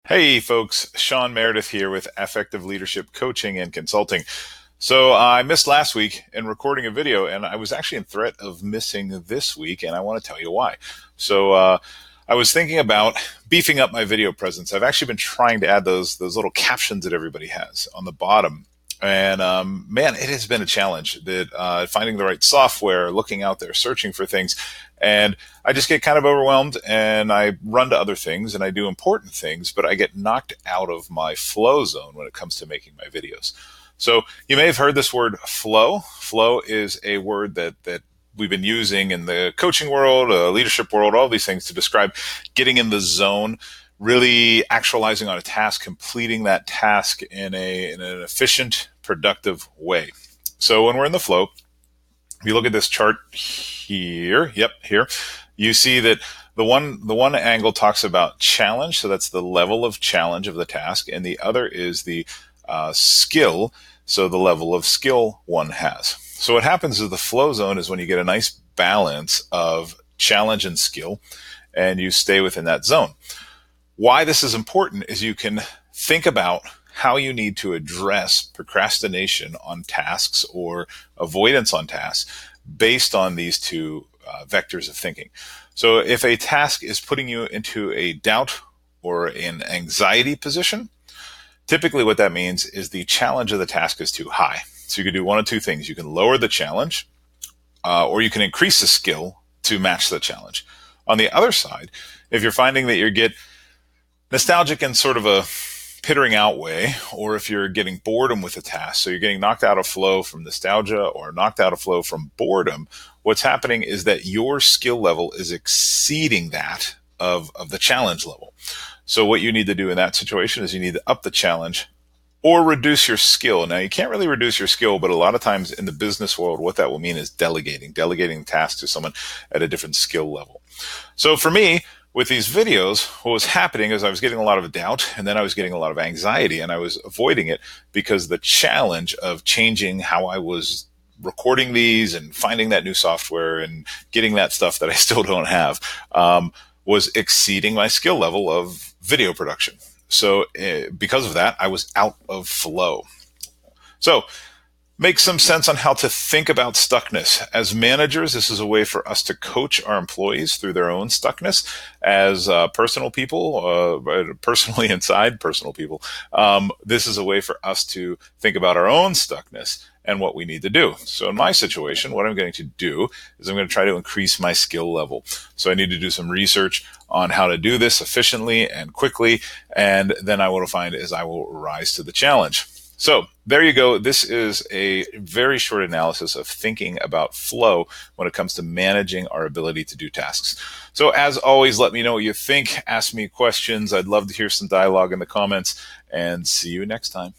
Hey folks, Sean Meredith here with Effective Leadership Coaching and Consulting. So I missed last week in recording a video, and I was actually in threat of missing this week, and I want to tell you why. So I was thinking about beefing up my video presence. I've actually been trying to add those little captions that everybody has on the bottom. And man, it has been a challenge that finding the right software, looking out there, searching for things. And I just get kind of overwhelmed and I run to other things and I do important things, but I get knocked out of my flow zone when it comes to making my videos. So you may have heard this word flow. Flow is a word that we've been using in the coaching world, leadership world, all these things to describe getting in the zone, really actualizing on a task, completing that task in an efficient, productive way. So when we're in the flow, if you look at this chart here, here, you see that the one angle talks about challenge, so that's the level of challenge of the task, and the other is the skill, so the level of skill one has. So what happens is the flow zone is when you get a nice balance of challenge and skill, and you stay within that zone. Why this is important is you can think about how you need to address procrastination on tasks or avoidance on tasks based on these two vectors of thinking. So if a task is putting you into a doubt or an anxiety position, typically what that means is the challenge of the task is too high. So you can do one of two things. You can lower the challenge or you can increase the skill to match the challenge. On the other side, if you're finding that you get nostalgic in sort of a pittering out way, or if you're getting boredom with a task, so you're getting knocked out of flow from nostalgia or knocked out of flow from boredom, what's happening is that your skill level is exceeding that of the challenge level. So what you need to do in that situation is you need to up the challenge or reduce your skill. Now, you can't really reduce your skill, but a lot of times in the business world, what that will mean is delegating the task to someone at a different skill level. So for me, with these videos, what was happening is I was getting a lot of doubt and then I was getting a lot of anxiety and I was avoiding it because the challenge of changing how I was recording these and finding that new software and getting that stuff that I still don't have was exceeding my skill level of video production. So because of that, I was out of flow. So make some sense on how to think about stuckness. As managers, this is a way for us to coach our employees through their own stuckness. As personal people, personally inside personal people, this is a way for us to think about our own stuckness and what we need to do. So in my situation, what I'm going to do is I'm going to try to increase my skill level. So I need to do some research on how to do this efficiently and quickly, and then I will find is I will rise to the challenge. So there you go. This is a very short analysis of thinking about flow when it comes to managing our ability to do tasks. So as always, let me know what you think. Ask me questions. I'd love to hear some dialogue in the comments, and see you next time.